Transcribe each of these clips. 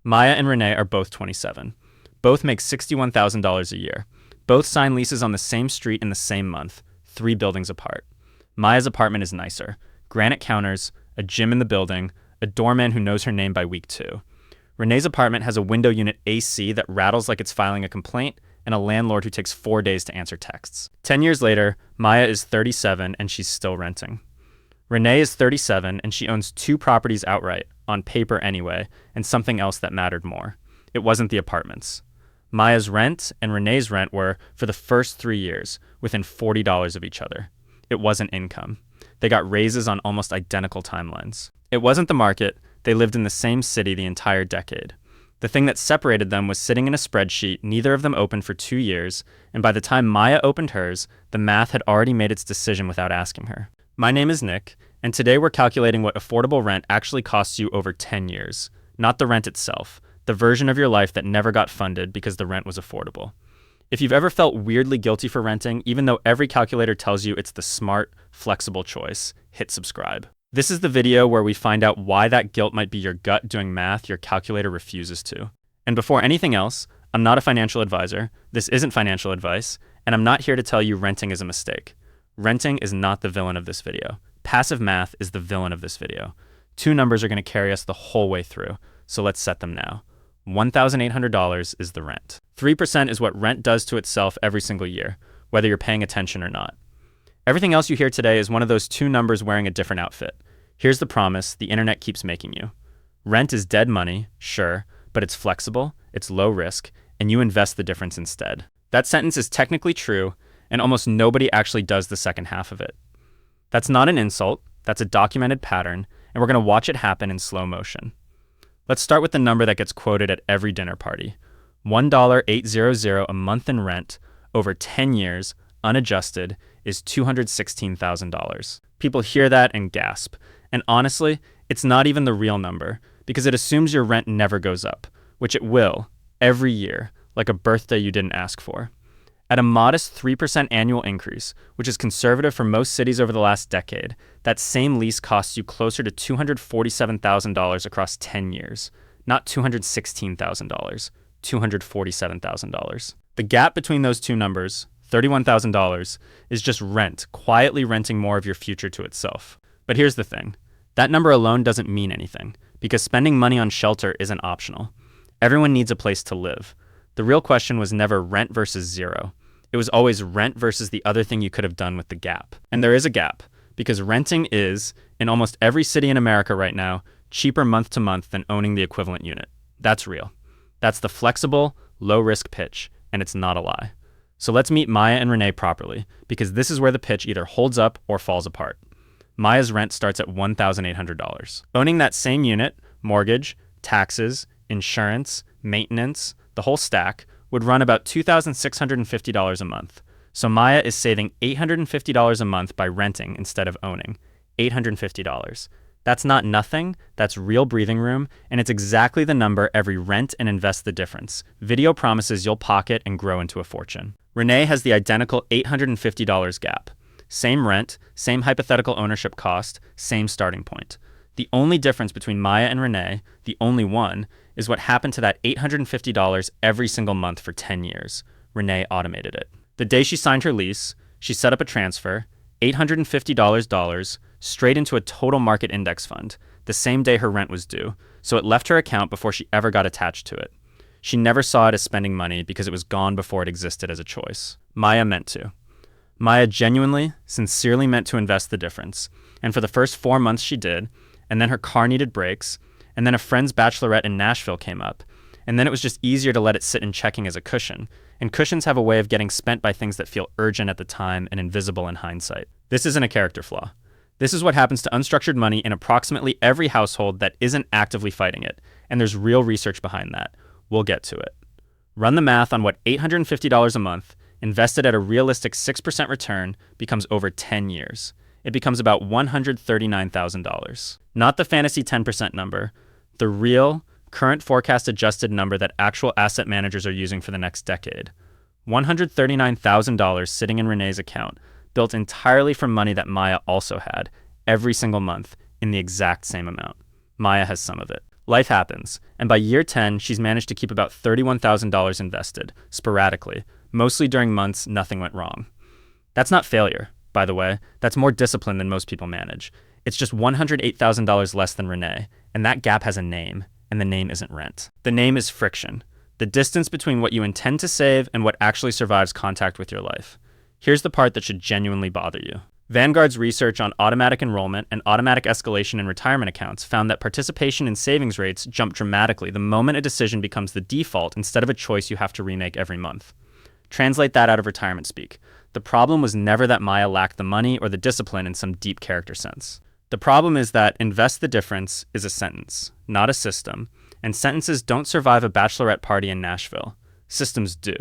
Maya and Renee are both 27. Both make $61,000 a year. Both sign leases on the same street in the same month, 3 buildings apart. Maya's apartment is nicer. Granite counters, a gym in the building, a doorman who knows her name by week 2. Renee's apartment has a window unit AC that rattles like it's filing a complaint, and a landlord who takes 4 days to answer texts. 10 years later, Maya is 37 and she's still renting. Renee is 37 and she owns 2 properties outright, on paper anyway, and something else that mattered more. It wasn't the apartments. Maya's rent and Renee's rent were, for the first 3 years, within $40 of each other. It wasn't income. They got raises on almost identical timelines. It wasn't the market. They lived in the same city the entire decade. The thing that separated them was sitting in a spreadsheet neither of them opened for 2 years, and by the time Maya opened hers, the math had already made its decision without asking her. My name is Nick, and today we're calculating what affordable rent actually costs you over 10 years. Not the rent itself, the version of your life that never got funded because the rent was affordable. If you've ever felt weirdly guilty for renting, even though every calculator tells you it's the smart, flexible choice, hit subscribe. This is the video where we find out why that guilt might be your gut doing math your calculator refuses to. And before anything else, I'm not a financial advisor, this isn't financial advice, and I'm not here to tell you renting is a mistake. Renting is not the villain of this video. Passive math is the villain of this video. 2 numbers are going to carry us the whole way through, so let's set them now. $1,800 is the rent. 3% is what rent does to itself every single year, whether you're paying attention or not. Everything else you hear today is one of those 2 numbers wearing a different outfit. Here's the promise the internet keeps making you. Rent is dead money, sure, but it's flexible, it's low risk, and you invest the difference instead. That sentence is technically true, and almost nobody actually does the second half of it. That's not an insult, that's a documented pattern, and we're going to watch it happen in slow motion. Let's start with the number that gets quoted at every dinner party. $1,800 a month in rent over 10 years, unadjusted, is $216,000. People hear that and gasp. And honestly, it's not even the real number, because it assumes your rent never goes up, which it will, every year, like a birthday you didn't ask for. At a modest 3% annual increase, which is conservative for most cities over the last decade, that same lease costs you closer to $247,000 across 10 years. Not $216,000, $247,000. The gap between those 2 numbers, $31,000, is just rent, quietly renting more of your future to itself. But here's the thing. That number alone doesn't mean anything, because spending money on shelter isn't optional. Everyone needs a place to live. The real question was never rent versus zero. It was always rent versus the other thing you could have done with the gap. And there is a gap, because renting is, in almost every city in America right now, cheaper month to month than owning the equivalent unit. That's real. That's the flexible, low-risk pitch, and it's not a lie. So let's meet Maya and Renee properly, because this is where the pitch either holds up or falls apart. Maya's rent starts at $1,800. Owning that same unit, mortgage, taxes, insurance, maintenance, the whole stack, would run about $2,650 a month. So Maya is saving $850 a month by renting instead of owning. $850. That's not nothing, that's real breathing room, and it's exactly the number every rent and invest the difference. Video promises you'll pocket and grow into a fortune. Renee has the identical $850 gap. Same rent, same hypothetical ownership cost, same starting point. The only difference between Maya and Renee, the only one, is what happened to that $850 every single month for 10 years. Renee automated it. The day she signed her lease, she set up a transfer, $850 straight into a total market index fund, the same day her rent was due, so it left her account before she ever got attached to it. She never saw it as spending money because it was gone before it existed as a choice. Maya meant to. Maya genuinely, sincerely meant to invest the difference, and for the first 4 months she did, and then her car needed brakes, and then a friend's bachelorette in Nashville came up, and then it was just easier to let it sit in checking as a cushion, and cushions have a way of getting spent by things that feel urgent at the time and invisible in hindsight. This isn't a character flaw. This is what happens to unstructured money in approximately every household that isn't actively fighting it, and there's real research behind that. We'll get to it. Run the math on what $850 a month, invested at a realistic 6% return, becomes over 10 years. It becomes about $139,000. Not the fantasy 10% number, the real, current forecast adjusted number that actual asset managers are using for the next decade. $139,000 sitting in Renee's account, built entirely from money that Maya also had, every single month, in the exact same amount. Maya has some of it. Life happens, and by year 10, she's managed to keep about $31,000 invested, sporadically, mostly during months nothing went wrong. That's not failure, by the way. That's more discipline than most people manage. It's just $108,000 less than Renee, and that gap has a name, and the name isn't rent. The name is friction, the distance between what you intend to save and what actually survives contact with your life. Here's the part that should genuinely bother you. Vanguard's research on automatic enrollment and automatic escalation in retirement accounts found that participation in savings rates jump dramatically the moment a decision becomes the default instead of a choice you have to remake every month. Translate that out of retirement speak. The problem was never that Maya lacked the money or the discipline in some deep character sense. The problem is that invest the difference is a sentence, not a system, and sentences don't survive a bachelorette party in Nashville. Systems do.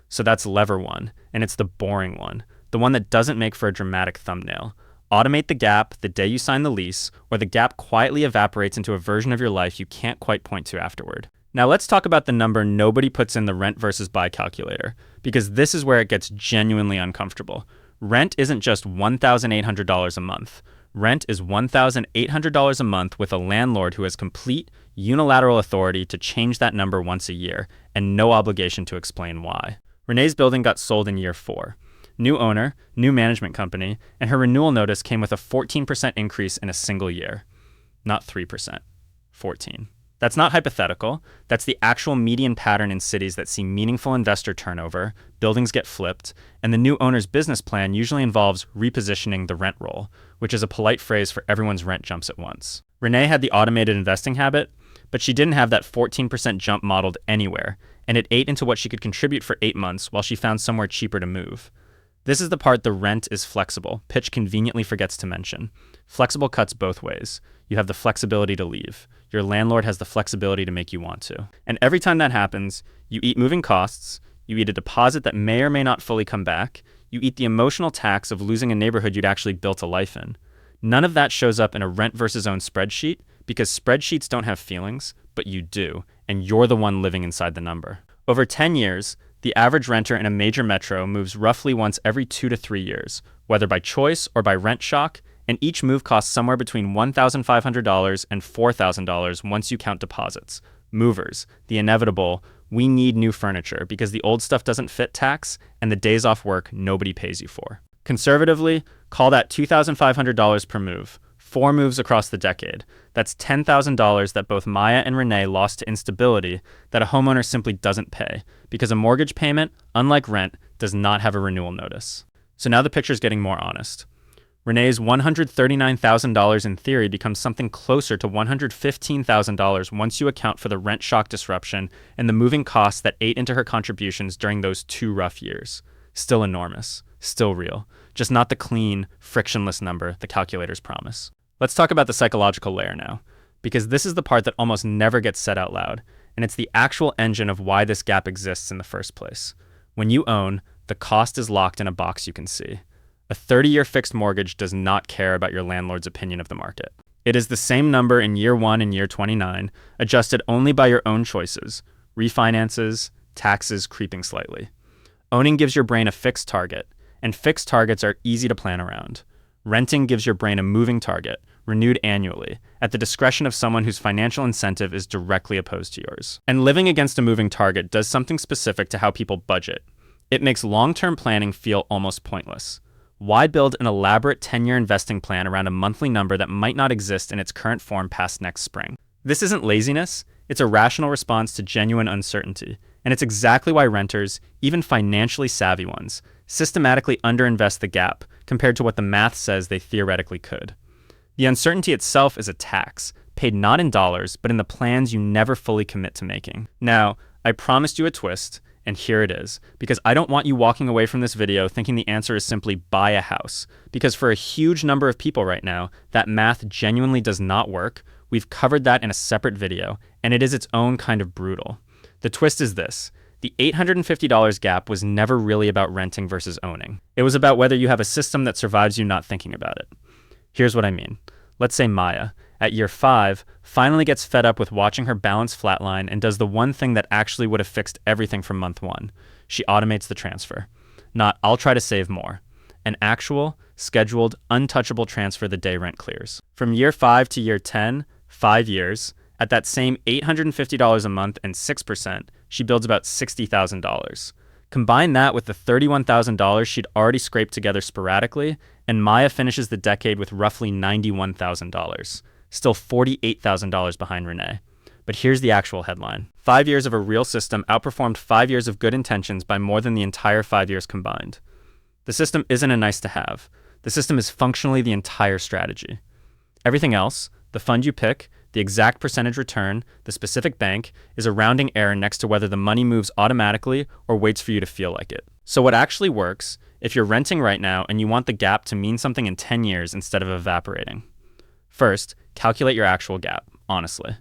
So that's lever one, and it's the boring one, the one that doesn't make for a dramatic thumbnail. Automate the gap the day you sign the lease, or the gap quietly evaporates into a version of your life you can't quite point to afterward. Now let's talk about the number nobody puts in the rent versus buy calculator, because this is where it gets genuinely uncomfortable. Rent isn't just $1,800 a month. Rent is $1,800 a month with a landlord who has complete, unilateral authority to change that number once a year, and no obligation to explain why. Renee's building got sold in year 4. New owner, new management company, and her renewal notice came with a 14% increase in a single year. Not 3%, 14%. That's not hypothetical. That's the actual median pattern in cities that see meaningful investor turnover, buildings get flipped, and the new owner's business plan usually involves repositioning the rent roll, which is a polite phrase for everyone's rent jumps at once. Renee had the automated investing habit, but she didn't have that 14% jump modeled anywhere, and it ate into what she could contribute for 8 months while she found somewhere cheaper to move. This is the part the rent is flexible, Pitch conveniently forgets to mention. Flexible cuts both ways. You have the flexibility to leave. Your landlord has the flexibility to make you want to. And every time that happens, you eat moving costs, you eat a deposit that may or may not fully come back, you eat the emotional tax of losing a neighborhood you'd actually built a life in. None of that shows up in a rent versus own spreadsheet because spreadsheets don't have feelings, but you do, and you're the one living inside the number. Over 10 years, the average renter in a major metro moves roughly once every 2 to 3 years, whether by choice or by rent shock, and each move costs somewhere between $1,500 and $4,000 once you count deposits. Movers, the inevitable, we need new furniture because the old stuff doesn't fit tax and the days off work nobody pays you for. Conservatively, call that $2,500 per move. 4 moves across the decade. That's $10,000 that both Maya and Renee lost to instability that a homeowner simply doesn't pay because a mortgage payment, unlike rent, does not have a renewal notice. So now the picture's getting more honest. Renee's $139,000 in theory becomes something closer to $115,000 once you account for the rent shock disruption and the moving costs that ate into her contributions during those 2 rough years. Still enormous, still real, just not the clean, frictionless number the calculators promise. Let's talk about the psychological layer now, because this is the part that almost never gets said out loud, and it's the actual engine of why this gap exists in the first place. When you own, the cost is locked in a box you can see. A 30-year fixed mortgage does not care about your landlord's opinion of the market. It is the same number in year 1 and year 29, adjusted only by your own choices, refinances, taxes creeping slightly. Owning gives your brain a fixed target, and fixed targets are easy to plan around. Renting gives your brain a moving target, renewed annually, at the discretion of someone whose financial incentive is directly opposed to yours. And living against a moving target does something specific to how people budget. It makes long-term planning feel almost pointless. Why build an elaborate 10-year investing plan around a monthly number that might not exist in its current form past next spring? This isn't laziness, it's a rational response to genuine uncertainty, and it's exactly why renters, even financially savvy ones, systematically underinvest the gap compared to what the math says they theoretically could. The uncertainty itself is a tax, paid not in dollars, but in the plans you never fully commit to making. Now, I promised you a twist, and here it is, because I don't want you walking away from this video thinking the answer is simply buy a house, because for a huge number of people right now, that math genuinely does not work. We've covered that in a separate video, and it is its own kind of brutal. The twist is this. The $850 gap was never really about renting versus owning. It was about whether you have a system that survives you not thinking about it. Here's what I mean. Let's say Maya, at year 5, finally gets fed up with watching her balance flatline and does the one thing that actually would have fixed everything from month 1. She automates the transfer. Not, I'll try to save more. An actual, scheduled, untouchable transfer the day rent clears. From year 5 to year 10, 5 years, At that same $850 a month and 6%, she builds about $60,000. Combine that with the $31,000 she'd already scraped together sporadically, and Maya finishes the decade with roughly $91,000, still $48,000 behind Renee. But here's the actual headline. 5 years of a real system outperformed 5 years of good intentions by more than the entire 5 years combined. The system isn't a nice to have. The system is functionally the entire strategy. Everything else, the fund you pick, the exact percentage return, the specific bank, is a rounding error next to whether the money moves automatically or waits for you to feel like it. So what actually works, if you're renting right now and you want the gap to mean something in 10 years instead of evaporating? First, calculate your actual gap, honestly.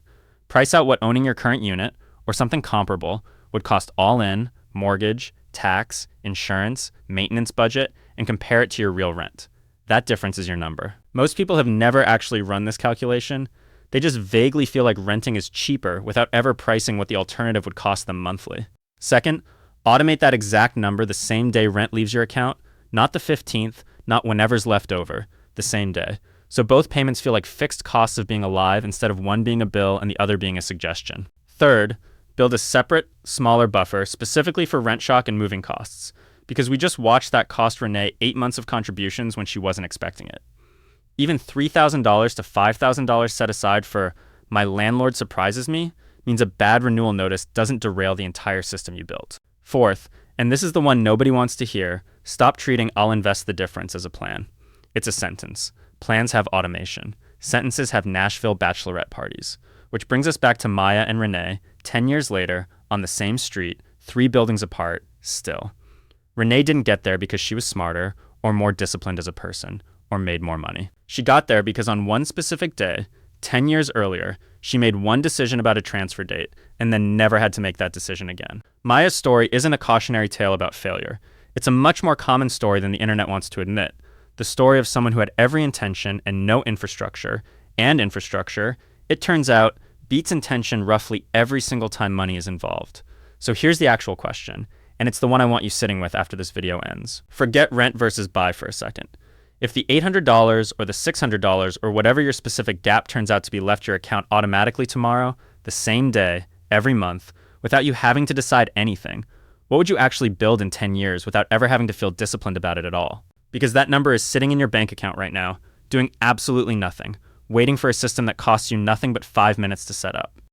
Price out what owning your current unit, or something comparable, would cost all in, mortgage, tax, insurance, maintenance budget, and compare it to your real rent. That difference is your number. Most people have never actually run this calculation. They just vaguely feel like renting is cheaper without ever pricing what the alternative would cost them monthly. Second, automate that exact number the same day rent leaves your account, not the 15th, not whenever's left over, the same day. So both payments feel like fixed costs of being alive instead of one being a bill and the other being a suggestion. Third, build a separate, smaller buffer specifically for rent shock and moving costs, because we just watched that cost Renee 8 months of contributions when she wasn't expecting it. Even $3,000 to $5,000 set aside for "my landlord surprises me" means a bad renewal notice doesn't derail the entire system you built. Fourth, and this is the one nobody wants to hear, stop treating "I'll invest the difference" as a plan. It's a sentence. Plans have automation. Sentences have Nashville bachelorette parties. Which brings us back to Maya and Renee, 10 years later, on the same street, 3 buildings apart, still. Renee didn't get there because she was smarter, or more disciplined as a person, or made more money. She got there because on one specific day, 10 years earlier, she made one decision about a transfer date, and then never had to make that decision again. Maya's story isn't a cautionary tale about failure. It's a much more common story than the internet wants to admit. The story of someone who had every intention and no infrastructure, and infrastructure, it turns out, beats intention roughly every single time money is involved. So here's the actual question, and it's the one I want you sitting with after this video ends. Forget rent versus buy for a second. If the $800 or the $600 or whatever your specific gap turns out to be left your account automatically tomorrow, the same day, every month, without you having to decide anything, what would you actually build in 10 years without ever having to feel disciplined about it at all? Because that number is sitting in your bank account right now, doing absolutely nothing, waiting for a system that costs you nothing but 5 minutes to set up.